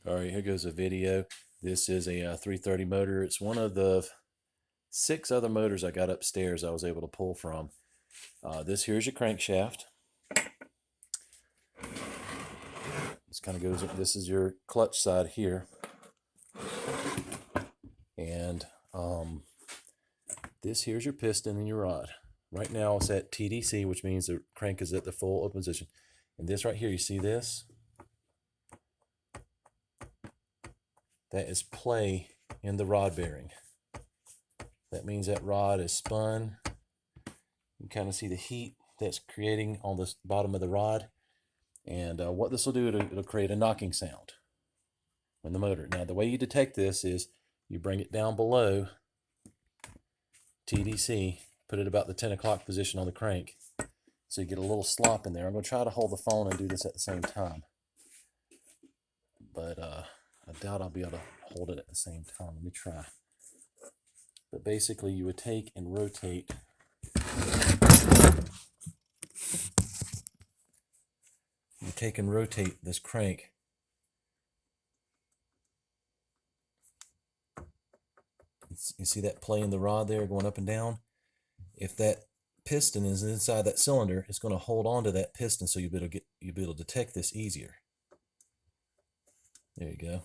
All right, here goes a video. This is a 330 motor. It's one of the 6 other motors I got upstairs I was able to pull from. This here's your crankshaft. This kind of goes, this is your clutch side here. And this here's your piston and your rod. Right now it's at TDC, which means the crank is at the full open position. And this right here, you see this? That is play in the rod bearing. That means that rod is spun. You kind of see the heat that's creating on the bottom of the rod. And what this will do, it'll create a knocking sound on the motor. Now, the way you detect this is you bring it down below TDC, put it about the 10 o'clock position on the crank, so you get a little slop in there. I'm going to try to hold the phone and do this at the same time, but I doubt I'll be able to hold it at the same time. Let me try. But basically, you would take and rotate this crank. You see that play in the rod there going up and down? If that piston is inside that cylinder, it's going to hold on to that piston, so you'll be able to detect this easier. There you go.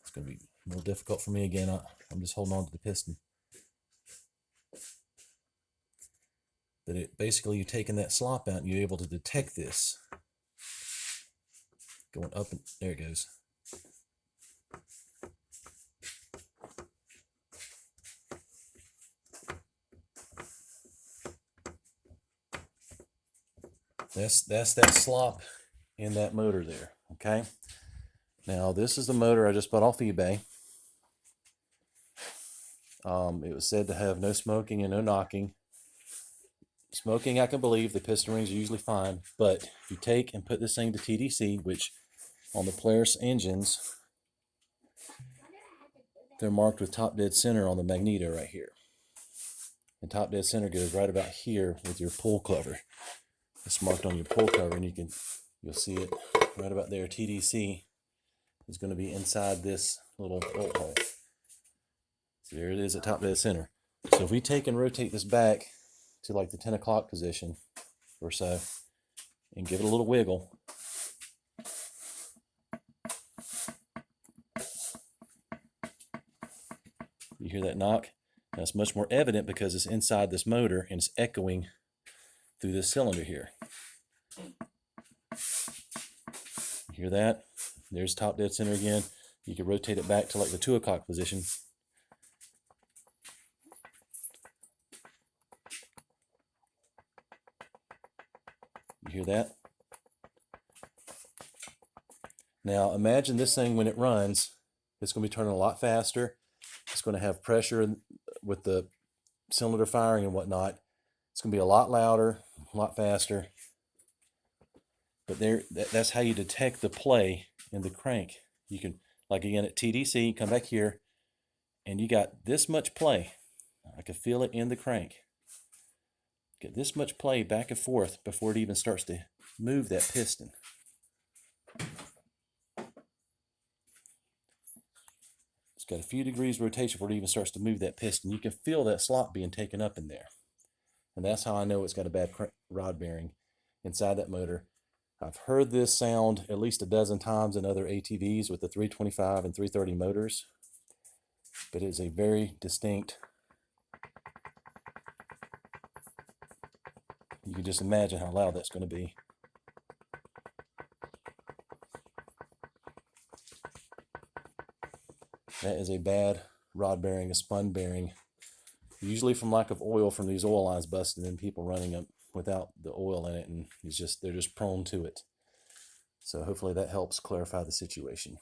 It's going to be a little difficult for me again. I'm just holding on to the piston. But basically, you're taking that slop out and you're able to detect this going up, and there it goes. That's that slop in that motor there, okay? Now, this is the motor I just bought off eBay. It was said to have no smoking and no knocking. Smoking, I can believe. The piston rings are usually fine, but if you take and put this thing to TDC, which on the Polaris engines, they're marked with top dead center on the magneto right here. And top dead center goes right about here with your pull cover. It's marked on your pull cover, and you'll see it right about there. TDC is going to be inside this little bolt hole. So there it is at top dead center. So if we take and rotate this back to like the 10 o'clock position or so and give it a little wiggle, you hear that knock? Now it's much more evident because it's inside this motor and it's echoing through this cylinder here. You hear that? There's top dead center again. You can rotate it back to like the 2 o'clock position. You hear that? Now imagine this thing when it runs, it's going to be turning a lot faster. It's going to have pressure with the cylinder firing and whatnot. It's going to be a lot louder, a lot faster. But that's how you detect the play in the crank. You can, like again at TDC, come back here, and you got this much play. I can feel it in the crank. Get this much play back and forth before it even starts to move that piston. It's got a few degrees rotation before it even starts to move that piston. You can feel that slop being taken up in there. And that's how I know it's got a bad rod bearing inside that motor. I've heard this sound at least a dozen times in other ATVs with the 325 and 330 motors, but it is a very distinct. You can just imagine how loud that's going to be. That is a bad rod bearing, a spun bearing, usually from lack of oil from these oil lines busting and people running them without the oil in it, and they're just prone to it. So hopefully that helps clarify the situation.